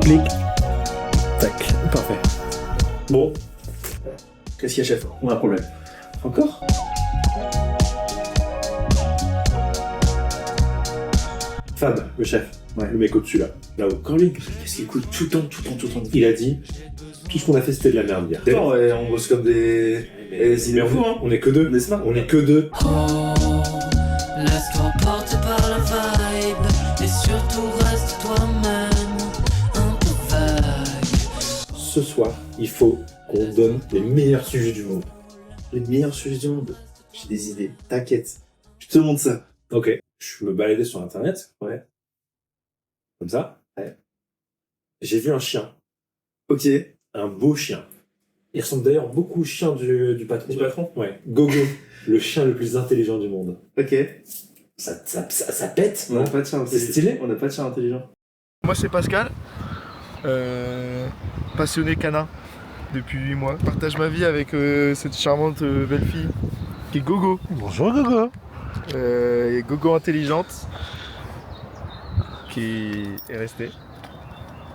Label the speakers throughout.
Speaker 1: Clic. Tac, parfait. Bon.
Speaker 2: Qu'est-ce qu'il y a, chef?
Speaker 1: On a un problème.
Speaker 2: Encore?
Speaker 1: Fab, le chef.
Speaker 2: Ouais.
Speaker 1: Le mec au-dessus là. Là-haut. Corley.
Speaker 2: Qu'est-ce qu'il écoute tout le temps?
Speaker 1: Il a dit tout ce qu'on a fait c'était de la merde hier.
Speaker 2: D'accord, ouais, on bosse comme des...
Speaker 1: Mais
Speaker 2: il est fou, hein.
Speaker 1: on est que deux.
Speaker 2: On est smart.
Speaker 1: On est que deux.
Speaker 3: Laisse-toi porter par la vibe et surtout reste toi-même, un peu vague.
Speaker 1: Ce soir, il faut qu'on donne les meilleurs sujets du monde.
Speaker 2: Les meilleurs sujets du monde. J'ai des idées, t'inquiète. Je te montre ça.
Speaker 1: Ok. Je me baladais sur internet.
Speaker 2: Ouais.
Speaker 1: Comme ça.
Speaker 2: Ouais.
Speaker 1: J'ai vu un chien.
Speaker 2: Ok.
Speaker 1: Un beau chien. Il ressemble d'ailleurs beaucoup au chien du patron.
Speaker 2: Du patron?
Speaker 1: Ouais. Gogo. Le chien le plus intelligent du monde.
Speaker 2: Ok.
Speaker 1: Ça pète,
Speaker 2: On
Speaker 1: non?
Speaker 2: n'a pas de chien
Speaker 1: C'est stylé.
Speaker 2: On n'a pas de chien intelligent.
Speaker 4: Moi c'est Pascal, passionné canin depuis 8 mois. Je partage ma vie avec cette charmante belle fille qui est Gogo.
Speaker 5: Bonjour Gogo.
Speaker 4: Et Gogo intelligente qui est restée.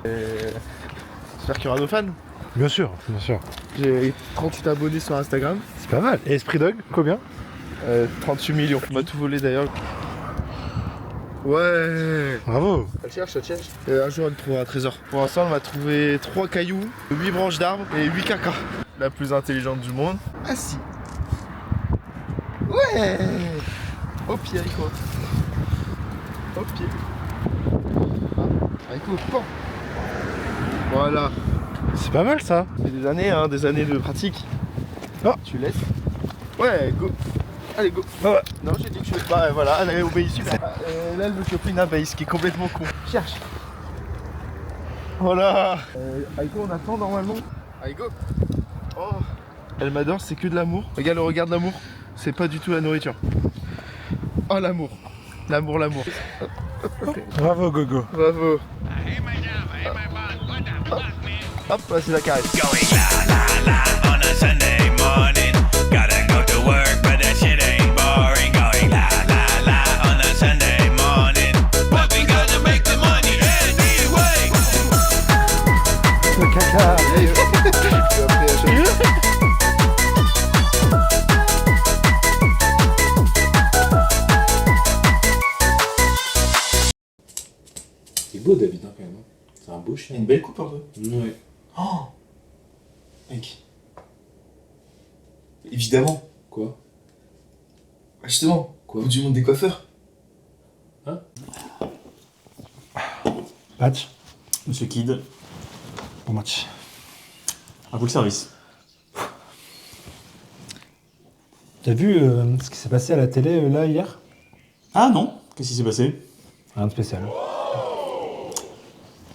Speaker 4: J'espère qu'il y aura nos fans.
Speaker 5: Bien sûr, bien sûr.
Speaker 4: J'ai 38 abonnés sur Instagram,
Speaker 5: C'est pas mal. Et Esprit Dog, combien?
Speaker 4: 38 millions. On m'a tout volé d'ailleurs. Ouais.
Speaker 5: Bravo.
Speaker 4: Elle cherche. Et un jour elle trouvera un trésor. Pour l'instant elle m'a trouvé 3 cailloux, 8 branches d'arbres et 8 caca. La plus intelligente du monde. Ah si. Ouais. Au pied Aiko. Au pied. Ah, Aiko, pan. Voilà.
Speaker 5: C'est pas mal ça.
Speaker 4: C'est des années de pratique.
Speaker 5: Oh.
Speaker 4: Tu laisses. Ouais, go. Allez, go.
Speaker 5: Ouais.
Speaker 4: Non, j'ai dit que je... Bah voilà, elle a obéi, super. Là, elle veut choper une abeille, ce qui est complètement con. Cherche. Voilà. Aiko, on attend normalement. Allez, go. Oh. Elle m'adore, c'est que de l'amour. Regarde le regard de l'amour. C'est pas du tout la nourriture. Oh, l'amour. L'amour.
Speaker 5: Bravo Gogo.
Speaker 4: Bravo. Hop, là, c'est la caresse.
Speaker 6: Going la la la on a Sunday morning. Gotta go to work, but that shit ain't boring. Going la la la on a Sunday morning. But we gotta make the money anyway.
Speaker 5: Le caca.
Speaker 1: C'est beau David hein, quand même. C'est un beau chien.
Speaker 2: Une belle coupe un peu.
Speaker 1: Ouais.
Speaker 2: Oh. Mec. Évidemment.
Speaker 1: Quoi?
Speaker 2: Ah, justement.
Speaker 1: Quoi?
Speaker 2: Coupe du monde des coiffeurs.
Speaker 5: Match.
Speaker 7: Monsieur Kid,
Speaker 5: Bon match.
Speaker 7: à vous le service.
Speaker 5: T'as vu ce qui s'est passé à la télé là hier?
Speaker 7: Ah non, qu'est-ce qui s'est passé?
Speaker 5: Rien de spécial.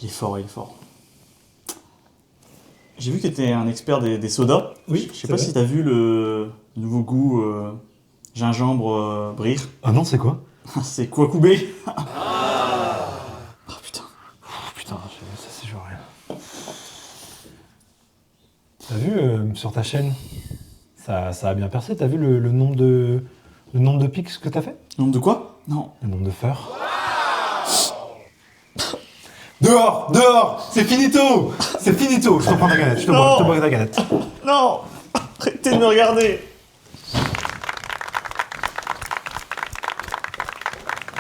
Speaker 7: Il est fort, il est fort. J'ai vu que t'étais un expert des sodas.
Speaker 5: Oui,
Speaker 7: Je sais pas si t'as vu le nouveau goût gingembre rire.
Speaker 5: Ah non, c'est quoi?
Speaker 7: C'est Kwakubé. Oh putain.
Speaker 5: Putain, ça c'est genre rien. T'as vu sur ta chaîne? Ça a bien percé, t'as vu le nombre de pics que t'as fait?
Speaker 7: Nombre de quoi? Non.
Speaker 5: Le nombre de feurs. Dehors! Dehors! C'est finito! C'est finito! Je te prends ta canette, je te bois ta canette.
Speaker 7: Non. Arrêtez de me regarder.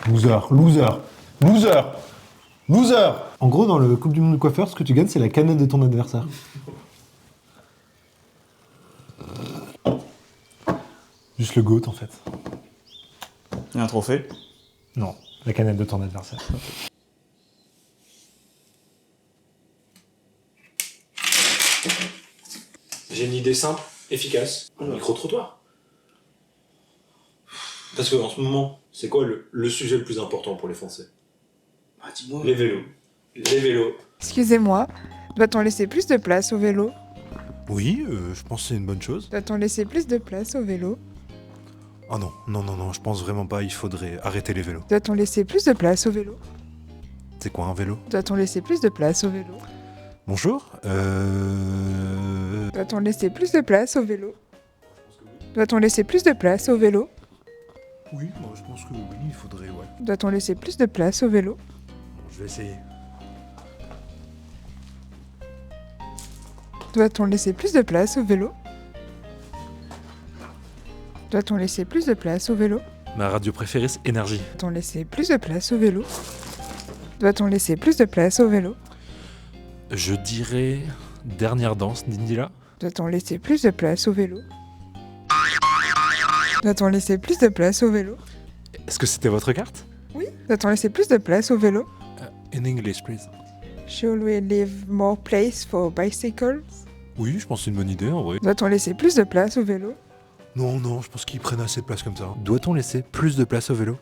Speaker 5: Loser! En gros, dans le Coupe du Monde de coiffeur, ce que tu gagnes, c'est la canette de ton adversaire. Juste le GOAT, en fait.
Speaker 7: Il y a un trophée.
Speaker 5: Non, la canette de ton adversaire.
Speaker 1: J'ai une idée simple, efficace. Micro-trottoir. Parce qu'en ce moment, c'est quoi le sujet le plus important pour les Français?
Speaker 2: Ah, dis-moi.
Speaker 1: Les vélos. Les vélos.
Speaker 8: Excusez-moi, doit-on laisser plus de place au vélo?
Speaker 9: Oui, je pense que c'est une bonne chose.
Speaker 8: Doit-on laisser plus de place au vélo?
Speaker 9: Ah non, je pense vraiment pas, il faudrait arrêter les vélos.
Speaker 8: Doit-on laisser plus de place au vélo?
Speaker 9: C'est quoi un vélo?
Speaker 8: Doit-on laisser plus de place au vélo?
Speaker 9: Bonjour
Speaker 8: Doit-on laisser plus de place au vélo? Doit-on laisser plus de place au vélo?
Speaker 9: Oui, moi je pense que oui, il faudrait, ouais.
Speaker 8: Doit-on laisser plus de place au vélo?
Speaker 9: Bon, je vais essayer.
Speaker 8: Doit-on laisser plus de place au vélo? Doit-on laisser plus de place au vélo?
Speaker 9: Ma radio préférée, c'est Énergie.
Speaker 8: Doit-on laisser plus de place au vélo? Doit-on laisser plus de place au vélo?
Speaker 9: Je dirais Dernière danse d'Indila.
Speaker 8: Doit-on laisser plus de place au vélo? Doit-on laisser plus de place au vélo?
Speaker 9: Est-ce que c'était votre carte?
Speaker 8: Oui. Doit-on laisser plus de place au vélo?
Speaker 9: In English, please.
Speaker 8: Should we leave more place for bicycles?
Speaker 9: Oui, je pense que c'est une bonne idée en vrai.
Speaker 8: Doit-on laisser plus de place au vélo?
Speaker 9: Non, je pense qu'ils prennent assez de place comme ça. Doit-on laisser plus de place au vélo?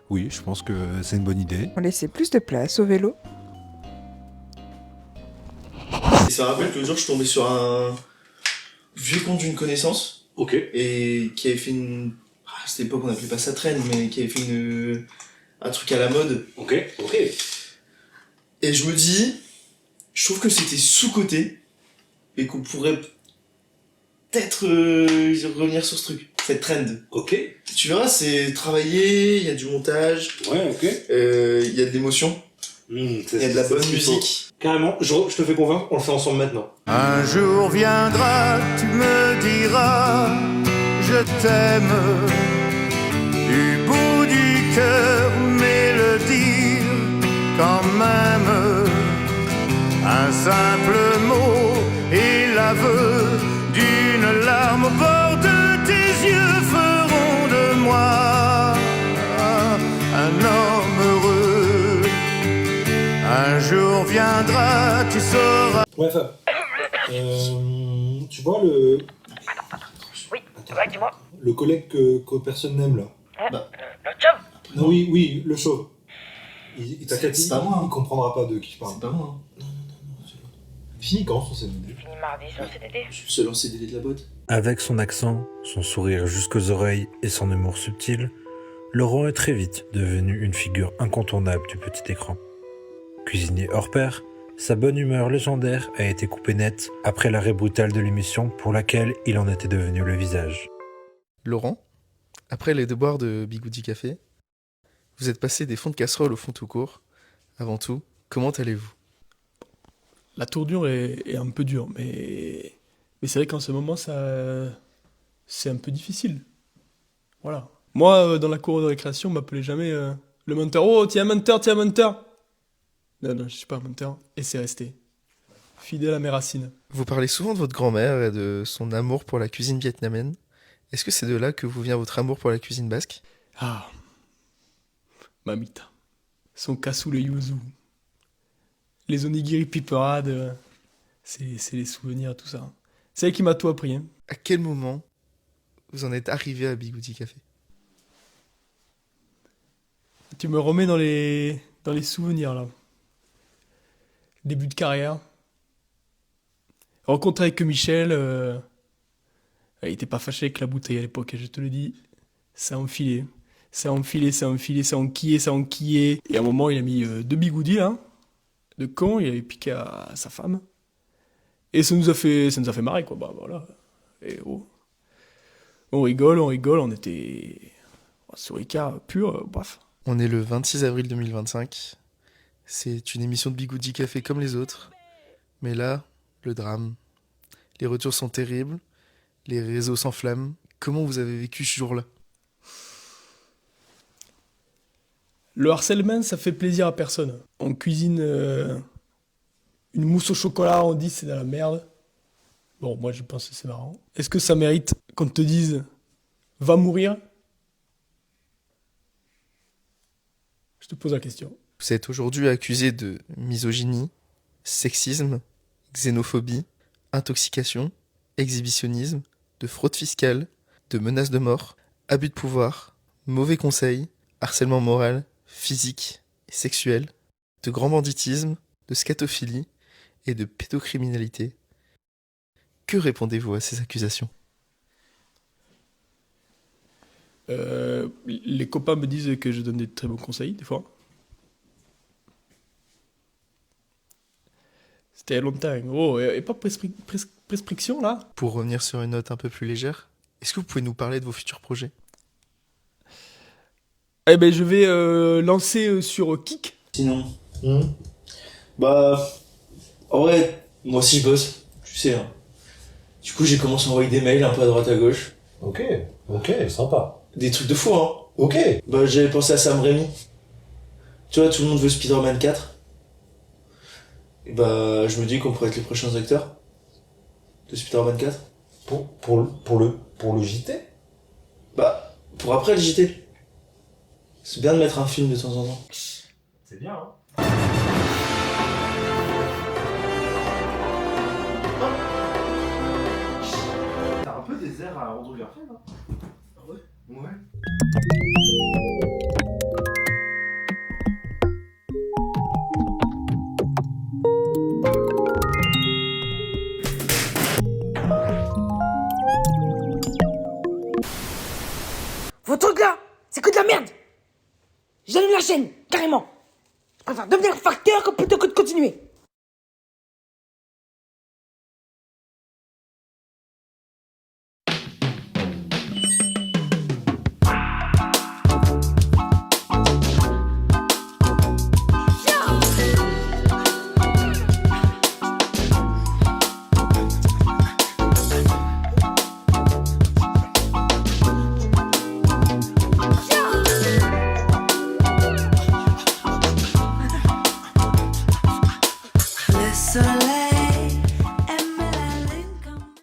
Speaker 9: Oui, je pense que c'est une bonne idée.
Speaker 8: On laisser plus de place au vélo?
Speaker 2: Et ça me rappelle que l'autre jour, je suis tombé sur un vieux compte d'une connaissance.
Speaker 1: Ok.
Speaker 2: Et qui avait fait une... À cette époque, on appelait pas ça trend, mais qui avait fait un truc à la mode.
Speaker 1: Ok.
Speaker 2: Et je me dis, je trouve que c'était sous-coté et qu'on pourrait peut-être revenir sur ce truc, cette trend.
Speaker 1: Ok.
Speaker 2: Tu verras, c'est travaillé, il y a du montage,
Speaker 1: Ouais, ok.
Speaker 2: il y a de l'émotion, il y a de la bonne musique.
Speaker 1: Carrément, je te fais convaincre, on le fait ensemble maintenant.
Speaker 6: Un jour viendra, tu me diras, je t'aime. Du bout du cœur, mais le dire quand même. Un simple mot et l'aveu d'une larme au bord de tes yeux feront de moi un homme heureux. Un jour viendra, tu sauras.
Speaker 1: Ouais, Fab. Tu vois le...
Speaker 10: Oui, ouais, dis-moi.
Speaker 1: Le collègue que personne n'aime là.
Speaker 2: Bah.
Speaker 10: Le chum.
Speaker 1: Non, oui, le chauve. Il t'inquiète,
Speaker 2: C'est pas moi, hein.
Speaker 1: il comprendra pas de qui je parle.
Speaker 2: C'est pas moi. Hein.
Speaker 1: Fini quand son CDD?
Speaker 10: Fini mardi sur le CDD.
Speaker 2: Je suis le seul en CDD de la boîte.
Speaker 9: Avec son accent, son sourire jusqu'aux oreilles et son humour subtil, Laurent est très vite devenu une figure incontournable du petit écran. Cuisinier hors pair, sa bonne humeur légendaire a été coupée nette après l'arrêt brutal de l'émission pour laquelle il en était devenu le visage.
Speaker 4: Laurent, après les déboires de Bigoudi Café, vous êtes passé des fonds de casserole au fond tout court. Avant tout, comment allez-vous?
Speaker 11: La tournure est un peu dure, mais c'est vrai qu'en ce moment, c'est un peu difficile. Voilà. Moi, dans la cour de récréation, on m'appelait jamais le menteur. Oh, tiens, menteur, tiens, menteur. Non, je suis pas un menteur. Et c'est resté. Fidèle à mes racines.
Speaker 4: Vous parlez souvent de votre grand-mère et de son amour pour la cuisine vietnamienne. Est-ce que c'est de là que vous vient votre amour pour la cuisine basque?
Speaker 11: Ah. Mamita. Son cassoulet yuzu. Les onigiri piperade. C'est les souvenirs, tout ça. C'est elle qui m'a tout appris. Hein.
Speaker 4: À quel moment vous en êtes arrivé à Bigoudi Café?
Speaker 11: Tu me remets dans les souvenirs, là. Début de carrière. Rencontre avec Michel. Il était pas fâché avec la bouteille à l'époque, je te le dis. Ça a enfilé. Ça a enquillé. Et à un moment, il a mis 2 bigoudis, là. De con, il avait piqué à sa femme. Et ça nous a fait marrer, quoi. Bah voilà. Et oh. On rigole, on était sur Ricard pur, bref.
Speaker 4: On est le 26 avril 2025. C'est une émission de Bigoudi Café comme les autres. Mais là, le drame. Les retours sont terribles. Les réseaux s'enflamment. Comment vous avez vécu ce jour-là?
Speaker 11: Le harcèlement, ça fait plaisir à personne. On cuisine une mousse au chocolat, on dit c'est de la merde. Bon, moi je pense que c'est marrant. Est-ce que ça mérite qu'on te dise va mourir? Je te pose la question.
Speaker 4: Vous êtes aujourd'hui accusé de misogynie, sexisme, xénophobie, intoxication, exhibitionnisme, de fraude fiscale, de menaces de mort, abus de pouvoir, mauvais conseils, harcèlement moral, physique et sexuel, de grand banditisme, de scatophilie et de pédocriminalité. Que répondez-vous à ces accusations?
Speaker 11: Les copains me disent que je donne des très bons conseils, des fois. C'était il y a longtemps. Oh, et pas prescription, là?
Speaker 4: Pour revenir sur une note un peu plus légère, est-ce que vous pouvez nous parler de vos futurs projets?
Speaker 11: Eh ben, je vais lancer sur Kik.
Speaker 2: Sinon. Bah. En vrai, moi aussi je bosse. Tu sais, hein. Du coup, j'ai commencé à envoyer des mails un peu à droite à gauche.
Speaker 9: Ok, sympa.
Speaker 2: Des trucs de fou, hein.
Speaker 9: Ok.
Speaker 2: Bah, j'avais pensé à Sam Raimi. Tu vois, tout le monde veut Spider-Man 4. Et bah, je me dis qu'on pourrait être les prochains acteurs de Spider-Man 4.
Speaker 9: Pour le JT?
Speaker 2: Bah, pour après le JT. C'est bien de mettre un film de temps en temps.
Speaker 9: C'est bien, hein.
Speaker 1: T'as un peu des airs à Andrew Garfield, hein? Ah ouais? Ouais.
Speaker 10: Vos trucs là, c'est que de la merde. J'allume la chaîne, carrément. Je préfère devenir facteur plutôt que de continuer.